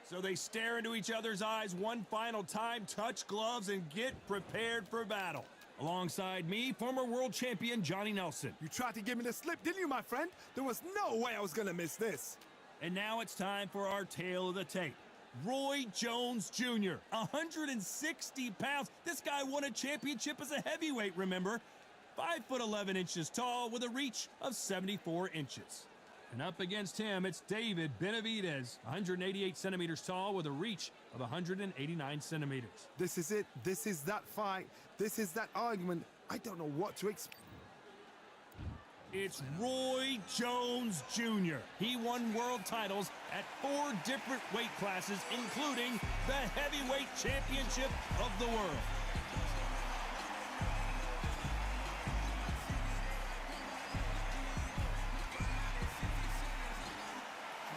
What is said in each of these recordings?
So they stare into each other's eyes one final time, touch gloves, and get prepared for battle. Alongside me, former world champion Johnny Nelson. You tried to give me the slip, didn't you, my friend? There was no way I was gonna miss this. And now it's time for our tale of the tape. Roy Jones Jr., 160 pounds. This guy won a championship as a heavyweight, remember? 5'11" tall with a reach of 74 inches. And up against him, it's David Benavidez, 188 centimeters tall with a reach of 189 centimeters. This is it. This is that fight. This is that argument. I don't know what to expect. It's Roy Jones Jr. He won world titles at 4 different weight classes, including the heavyweight championship of the world.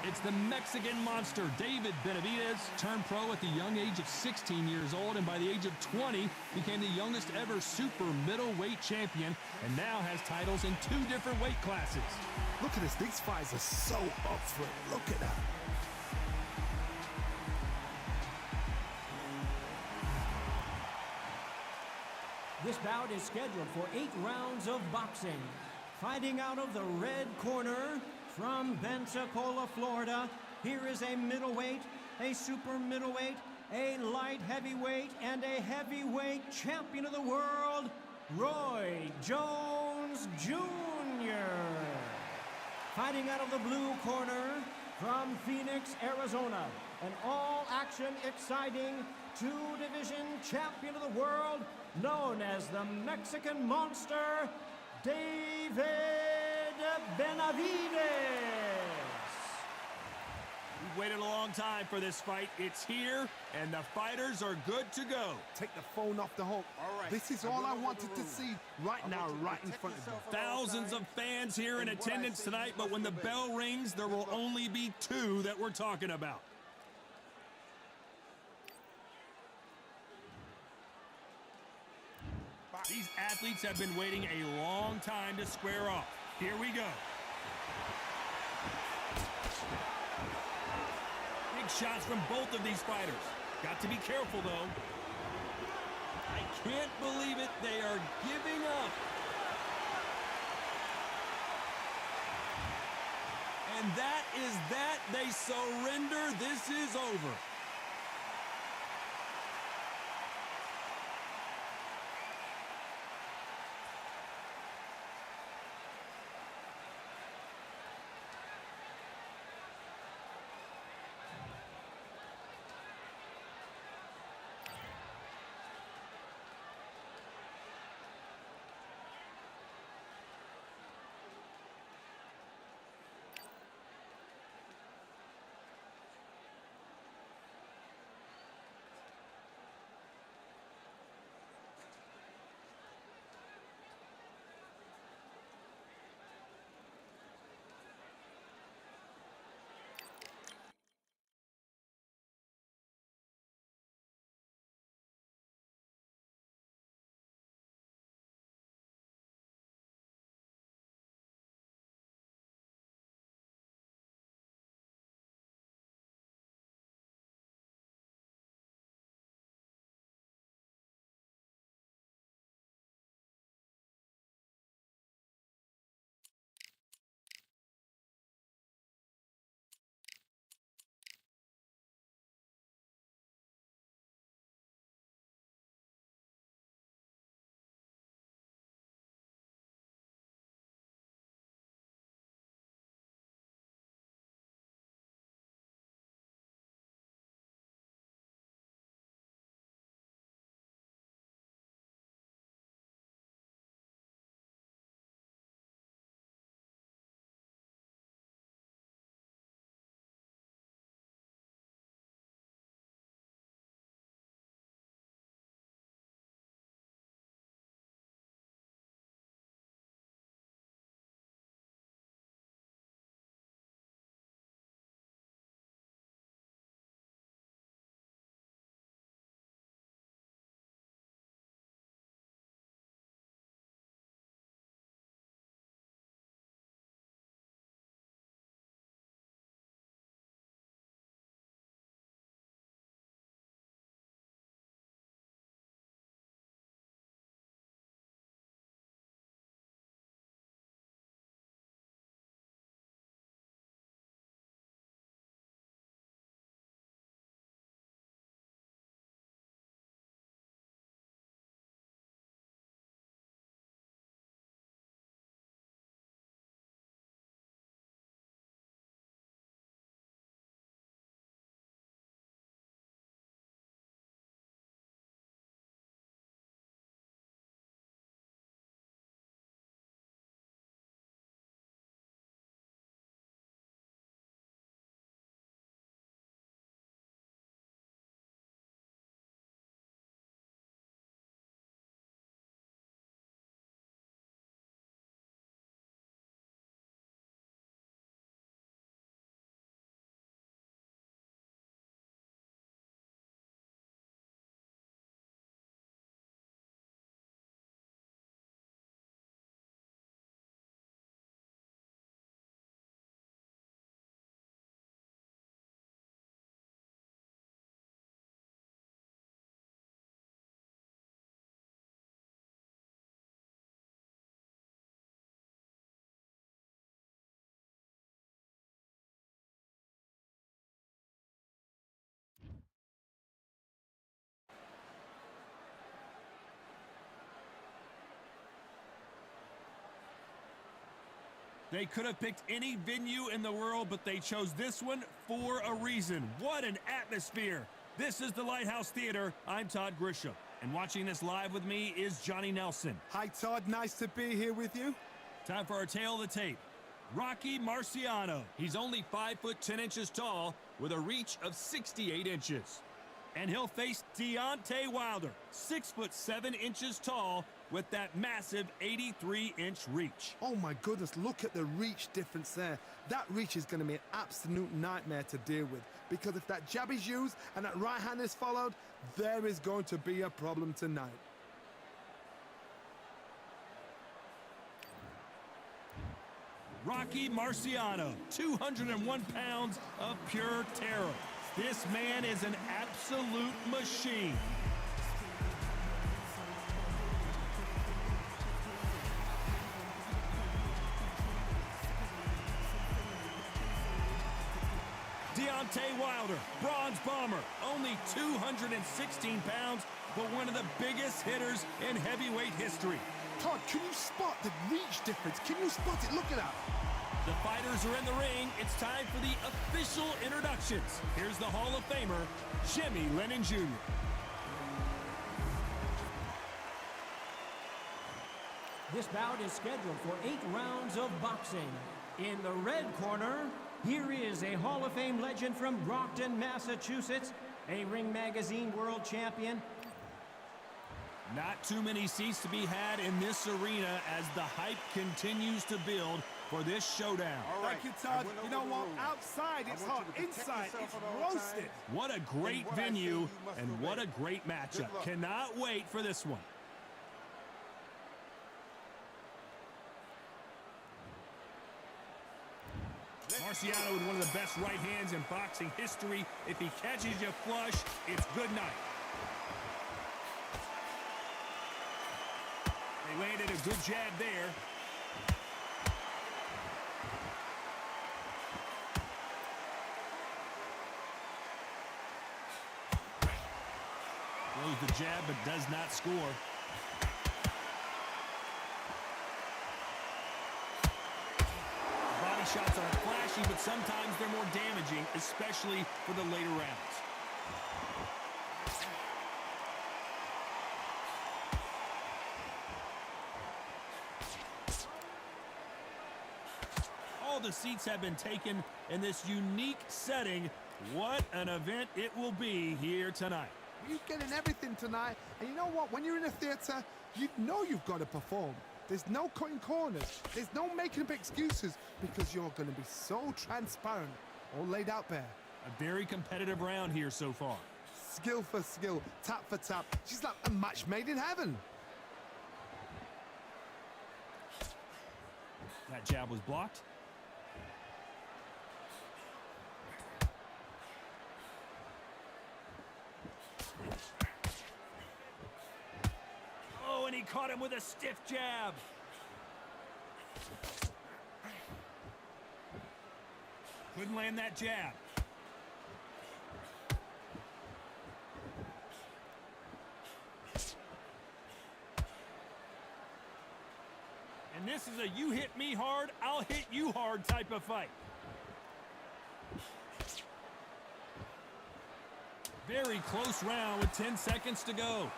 It's the Mexican monster, David Benavidez, turned pro at the young age of 16 years old, and by the age of 20, became the youngest ever super middleweight champion, and now has titles in 2 different weight classes. Look at this. These fights are so up for it. Look at that. This bout is scheduled for 8 rounds of boxing. Fighting out of the red corner, from Pensacola, Florida, here is a middleweight, a super middleweight, a light heavyweight, and a heavyweight champion of the world, Roy Jones Jr. Fighting out of the blue corner, from Phoenix, Arizona, an all-action, exciting 2-division champion of the world, known as the Mexican Monster, David Benavidez. We've waited a long time for this fight. It's here, and the fighters are good to go. Take the phone off the hook. All right. This is all I wanted to see right now, right in front of me. Thousands of fans here in attendance tonight, but when the bell rings, there will only be 2 that we're talking about. These athletes have been waiting a long time to square off. Here we go. Big shots from both of these fighters. Got to be careful, though. I can't believe it. They are giving up. And that is that. They surrender. This is over. They could have picked any venue in the world, but they chose this one for a reason. What an atmosphere. This is the Lighthouse Theater. I'm Todd Grisham, and watching this live with me is Johnny Nelson. Hi, Todd. Nice to be here with you. Time for our tale of the tape. Rocky Marciano. He's only 5 foot 10 inches tall with a reach of 68 inches. And he'll face Deontay Wilder, 6 foot 7 inches tall with that massive 83-inch reach. Oh my goodness, look at the reach difference there. That reach is going to be an absolute nightmare to deal with, because if that jab is used and that right hand is followed, there is going to be a problem tonight. Rocky Marciano, 201 pounds of pure terror. This man is an absolute machine. Deontay Wilder, bronze bomber, only 216 pounds, but one of the biggest hitters in heavyweight history. Todd, can you spot the reach difference? Can you spot it? Look at that. The fighters are in the ring. It's time for the official introductions. Here's the Hall of Famer, Jimmy Lennon Jr. This bout is scheduled for 8 rounds of boxing. In the red corner, here is a Hall of Fame legend from Brockton, Massachusetts, a Ring Magazine world champion. Not too many seats to be had in this arena as the hype continues to build for this showdown. Thank you, Todd. You know what? Outside, it's hot. Inside, it's roasted. What a great venue and what a great matchup. Cannot wait for this one. Marciano with one of the best right hands in boxing history. If he catches you flush, it's good night. They landed a good jab there. Throws the jab but does not score. Body shots aren't flashy, but sometimes they're more damaging, especially for the later rounds. All the seats have been taken in this unique setting. What an event it will be here tonight. You're getting everything tonight. And you know what? When you're in a theater, you know you've got to perform. There's no cutting corners. There's no making up excuses, because you're going to be so transparent, all laid out bare. A very competitive round here so far. Skill for skill, tap for tap. She's like a match made in heaven. That jab was blocked. Oh, and he caught him with a stiff jab. Couldn't land that jab. And this is a you hit me hard, I'll hit you hard type of fight. Very close round with 10 seconds to go.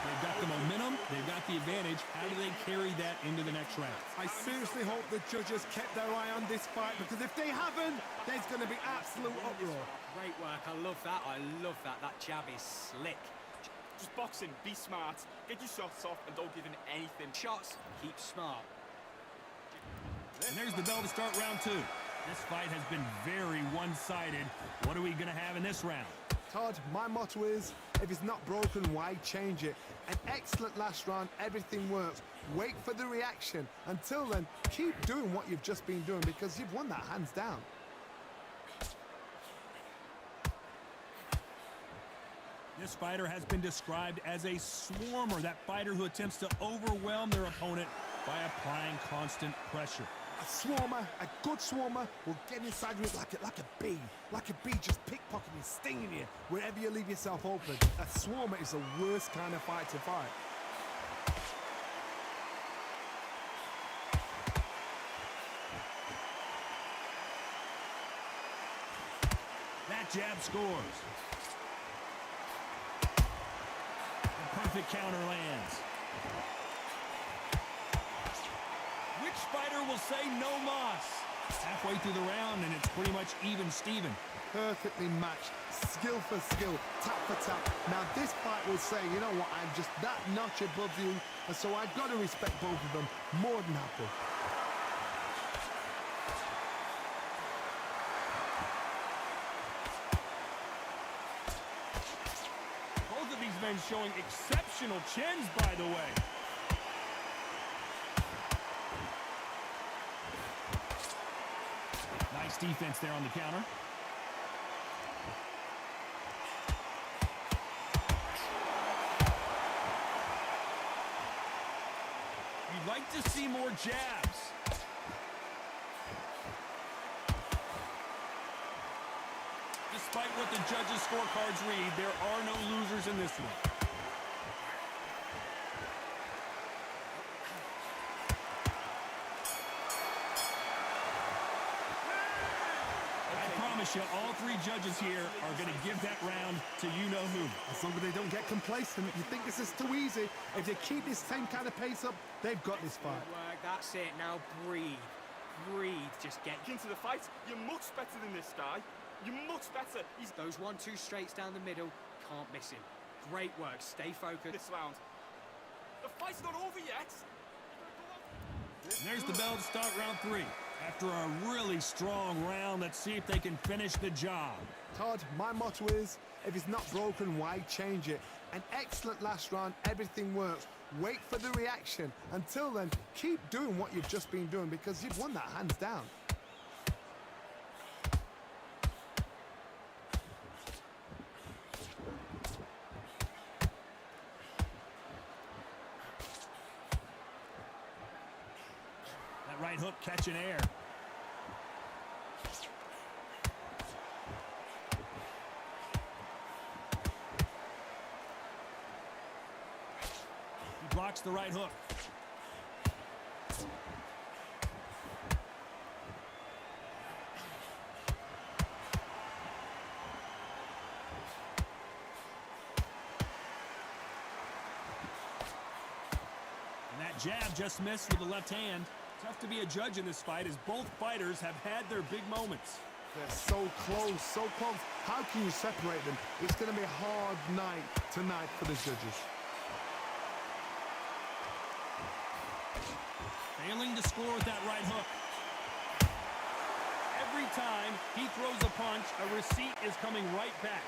They've got the momentum, they've got the advantage. How do they carry that into the next round? I seriously hope the judges kept their eye on this fight, because if they haven't, there's going to be absolute uproar. Great work. I love that. I love that. That jab is slick. Just boxing, be smart, get your shots off, and don't give in anything. Shots, keep smart. And there's the bell to start round 2. This fight has been very one-sided. What are we going to have in this round? Todd, my motto is, if it's not broken, why change it? An excellent last round, everything works. Wait for the reaction. Until then, keep doing what you've just been doing, because you've won that hands down. This fighter has been described as a swarmer, that fighter who attempts to overwhelm their opponent by applying constant pressure. A swarmer, a good swarmer, will get inside you like a bee. Like a bee just pickpocketing, stinging you wherever you leave yourself open. A swarmer is the worst kind of fight to fight. That jab scores. The perfect counter lands. Which fighter will say no mas? Halfway through the round, and it's pretty much even Steven. Perfectly matched, skill for skill, tap for tap. Now this fight will say, you know what, I'm just that notch above you, and so I've got to respect both of them more than happy. Both of these men showing exceptional chins, by the way. Nice defense there on the counter. You'd like to see more jabs. Despite what the judges' scorecards read, there are no losers in this one. All three judges here are going to give that round to you-know-who. As long as they don't get complacent, you think this is too easy. If they keep this same kind of pace up, they've got this fight. Good work, that's it. Now breathe. Breathe. Just get Into the fight, you're much better than this guy. You're much better. He's those 1-2 straights down the middle. Can't miss him. Great work. Stay focused. this round. The fight's not over yet. And there's the bell to start round 3. After a really strong round, let's see if they can finish the job. Todd, my motto is, if it's not broken, why change it? An excellent last round, everything works. Wait for the reaction. Until then, keep doing what you've just been doing because you've won that hands down. That right hook catching air. He blocks the right hook. And that jab just missed with the left hand. Tough to be a judge in this fight as both fighters have had their big moments. They're so close, so close. How can you separate them? It's going to be a hard night tonight for the judges. Failing to score with that right hook. Every time he throws a punch, a receipt is coming right back.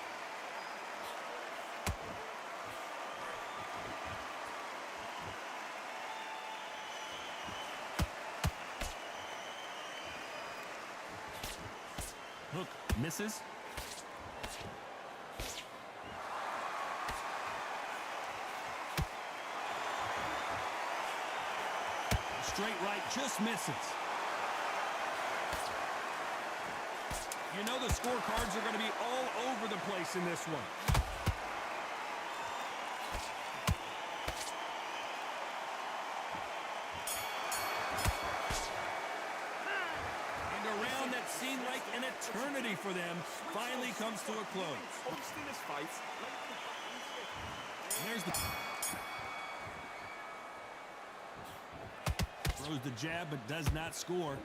Hook misses. Straight right just misses. You know the scorecards are going to be all over the place in this one. Seemed like an eternity for them finally comes to a close. Hosting this fight. And there's the throws the jab but does not score.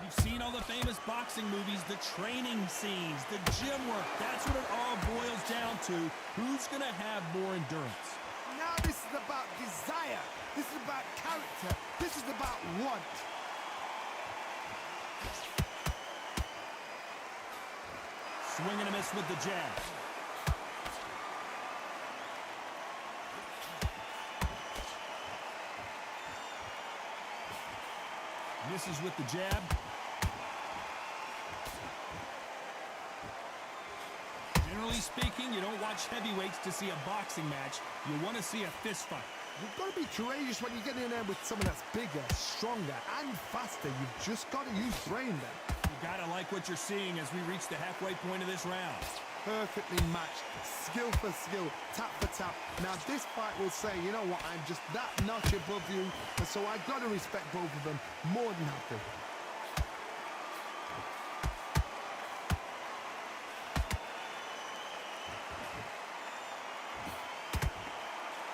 You've seen all the famous boxing movies, the training scenes, the gym work. That's what it all boils down to. Who's going to have more endurance? Now this is about desire. This is about character. This is about want. Swing and a miss with the jab. Misses with the jab. Generally speaking, you don't watch heavyweights to see a boxing match. You want to see a fist fight. You've got to be courageous when you get in there with someone that's bigger, stronger, and faster. You've just got to use brain then. You gotta like what you're seeing as we reach the halfway point of this round. Perfectly matched, skill for skill, tap for tap. Now this fight will say, you know what, I'm just that notch above you, and so I've got to respect both of them more than happy.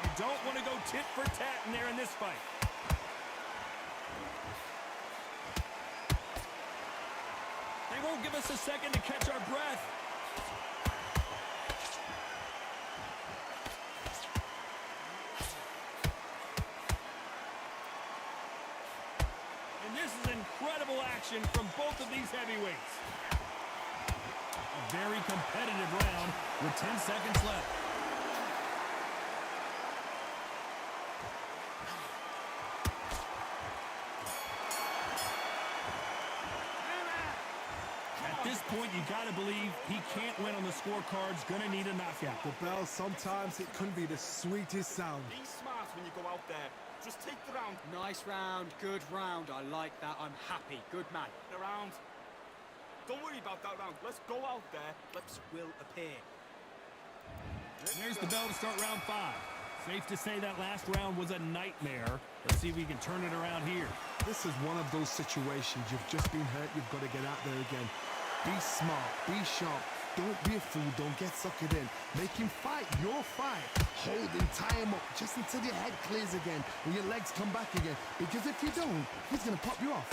You don't want to go tit for tat in there in this fight. They won't give us a second to catch our breath. And this is incredible action from both of these heavyweights. A very competitive round with 10 seconds left. At this point, you got to believe he can't win on the scorecards. Gonna need a knockout. The bell, sometimes it can be the sweetest sound. Be smart when you go out there. Just take the round. Nice round, good round. I like that. I'm happy. Good man. The round. Don't worry about that round. Let's go out there. Let's Will appear. There's the bell to start round 5. Safe to say that last round was a nightmare. Let's see if we can turn it around here. This is one of those situations. You've just been hurt. You've got to get out there again. Be smart. Be sharp. Don't be a fool. Don't get suckered in. Make him fight your fight. Hold him, tie him up just until your head clears again and your legs come back again. Because if you don't, he's going to pop you off.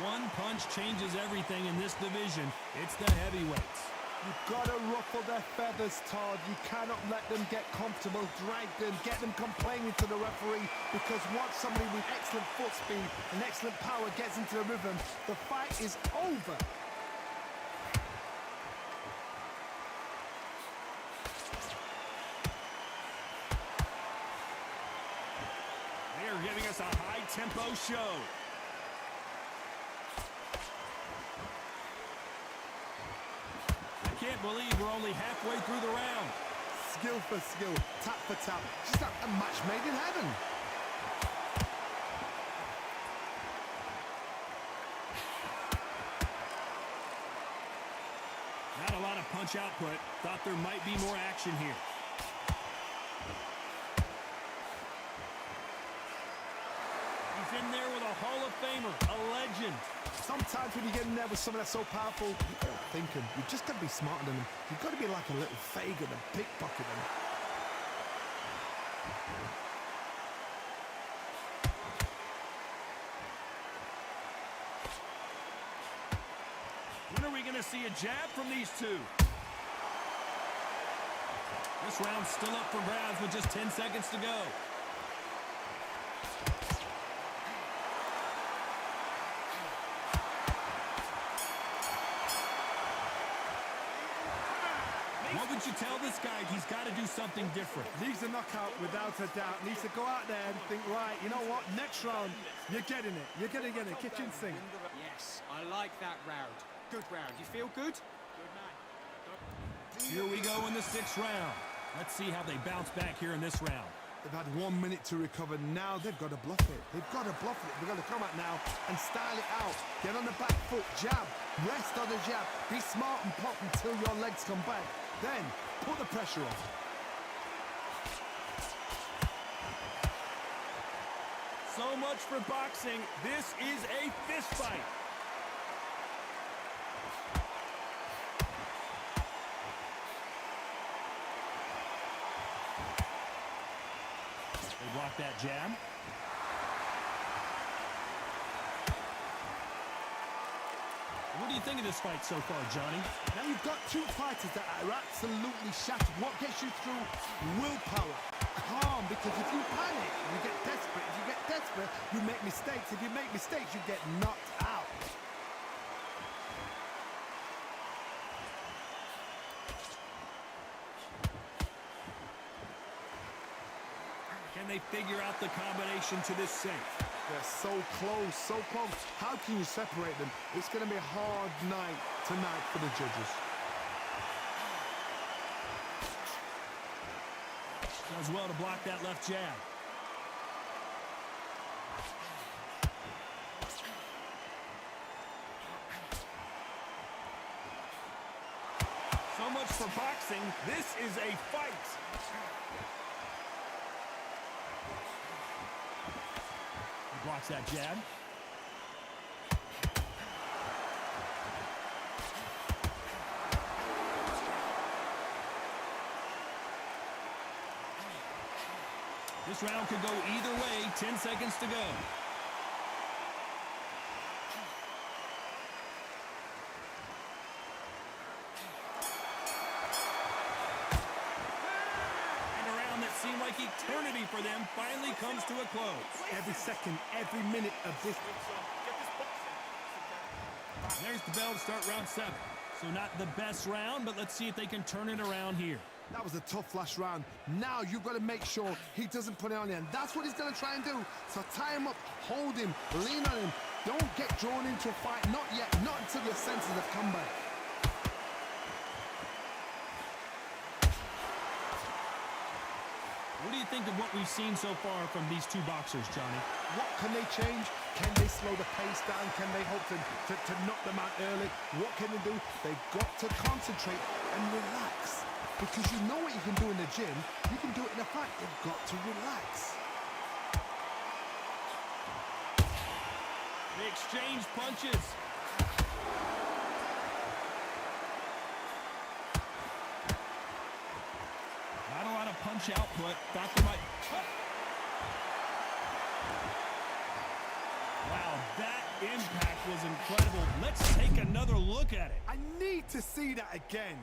One punch changes everything in this division. It's the heavyweights. You've got to ruffle their feathers, Todd. You cannot let them get comfortable, drag them, get them complaining to the referee, because once somebody with excellent foot speed and excellent power gets into the rhythm, the fight is over. They are giving us a high-tempo show. I can't believe we're only halfway through the round. Skill for skill, tap for tap. Just like a match made in heaven. Not a lot of punch output. Thought there might be more action here. He's in there with a Hall of Famer, a legend. Sometimes when you get in there with someone that's so powerful, you gotta think him. You just gotta be smarter than him. You've got to be like a little Fagin and pickpocket him. When are we going to see a jab from these two? This round's still up for grabs with just 10 seconds to go. What would you tell this guy? He's got to do something different. Needs a knockout without a doubt. Needs to go out there and think, right, you know what? Next round, you're getting it. You're going to get it. Kitchen sink. Yes, I like that round. Good round. You feel good? Good man. Here we go in the 6th round. Let's see how they bounce back here in this round. They've had 1 minute to recover. Now they've got to bluff it. They've got to bluff it. They've got to come out now and style it out. Get on the back foot, jab, rest on the jab. Be smart and pop until your legs come back. Then put the pressure on. So much for boxing. This is a fist fight. They block that jab. What do you think of this fight so far, Johnny? Now you've got two fighters that are absolutely shattered. What gets you through? Willpower. Calm, because if you panic, you get desperate. If you get desperate, you make mistakes. If you make mistakes, you get knocked out. Can they figure out the combination to this safe? They're so close, so close. How can you separate them? It's going to be a hard night tonight for the judges. Does well to block that left jab. So much for boxing. This is a fight. He blocks that jab. This round could go either way. 10 seconds to go. Seemed like eternity for them finally comes to a close. Every second, every minute of this. There's the bell to start round 7. So not the best round, but let's see if they can turn it around here. That was a tough last round. Now you've got to make sure he doesn't put it on you, and that's what he's going to try and do. So tie him up, hold him, lean on him. Don't get drawn into a fight. Not yet. Not until your senses have come back. What do you think of what we've seen so far from these two boxers, Johnny? What can they change? Can they slow the pace down? Can they hope to knock them out early? What can they do? They've got to concentrate and relax. Because you know what you can do in the gym. You can do it in a fight. You've got to relax. They exchange punches. Not a lot of punch output. Thought they might... Wow, that impact was incredible. Let's take another look at it. I need to see that again.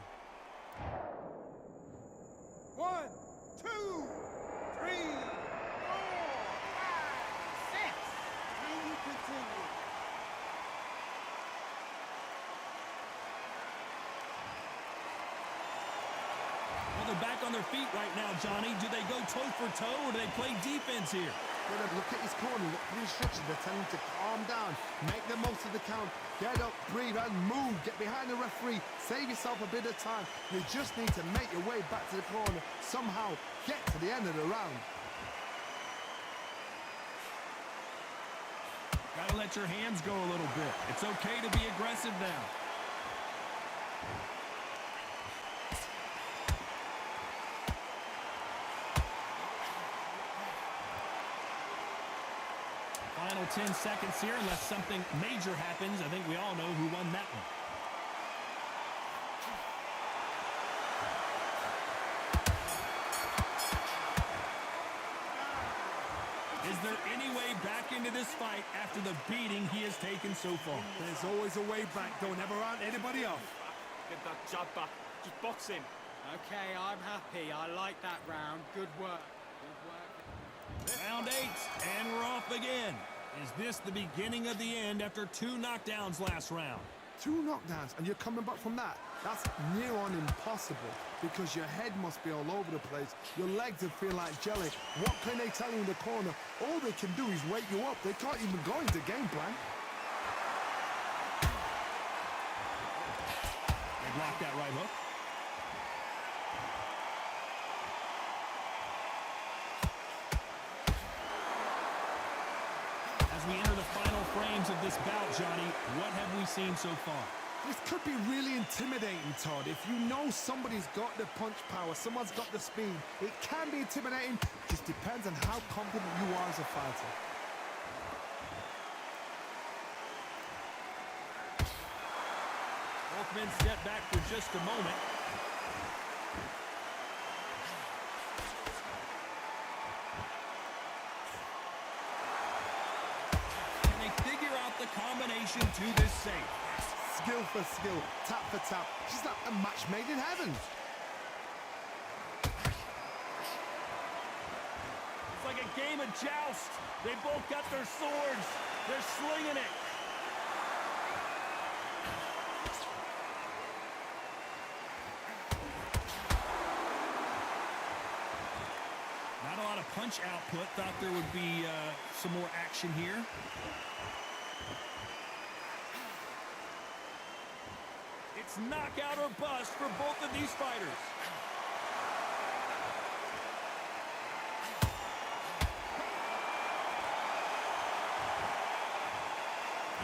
1, 2, 3, 4, 5, 6. And you continue. Well, they're back on their feet right now, Johnny. Do they go toe for toe or do they play defense here? Look at his corner, look at the instructions. They're telling him to calm down, make the most of the count, get up, breathe, and move. Get behind the referee, save yourself a bit of time. You just need to make your way back to the corner, somehow get to the end of the round. Gotta let your hands go a little bit. It's okay to be aggressive now. Final 10 seconds here, unless something major happens. I think we all know who won that one. Is there any way back into this fight after the beating he has taken so far? There's always a way back. Don't ever round anybody off. Get that jab back. Just box him. Okay, I'm happy. I like that round. Good work. Good work. Round 8, and we're off again. Is this the beginning of the end after 2 knockdowns last round? 2 knockdowns, and you're coming back from that. That's near on impossible, because your head must be all over the place. Your legs will feel like jelly. What can they tell you in the corner? All they can do is wake you up. They can't even go into game plan. They blocked that right hook. As we enter the final frames of this bout, Johnny, what have we seen so far? This could be really intimidating, Todd. If you know somebody's got the punch power, someone's got the speed, it can be intimidating. Just depends on how confident you are as a fighter. Both men step back for just a moment. The combination to this safe. Skill for skill, tap for tap. She's like a match made in heaven. It's like a game of joust. They both got their swords. They're slinging it. Not a lot of punch punch output. Thought there would be some more action here. It's knockout or bust for both of these fighters.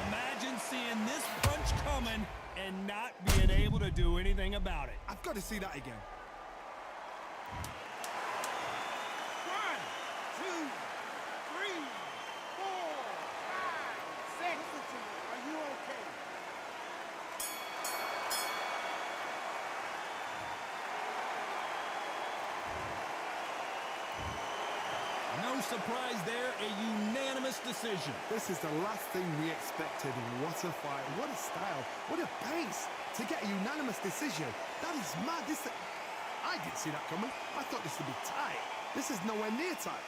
Imagine seeing this punch coming and not being able to do anything about it. I've got to see that again. 1, 2, 3, 4, 5, 6. Are you okay? No surprise there, a unanimous decision. This is the last thing we expected. What a fight, what a style, what a pace to get a unanimous decision. That is mad. I didn't see that coming. I thought this would be tight. This is nowhere near tight.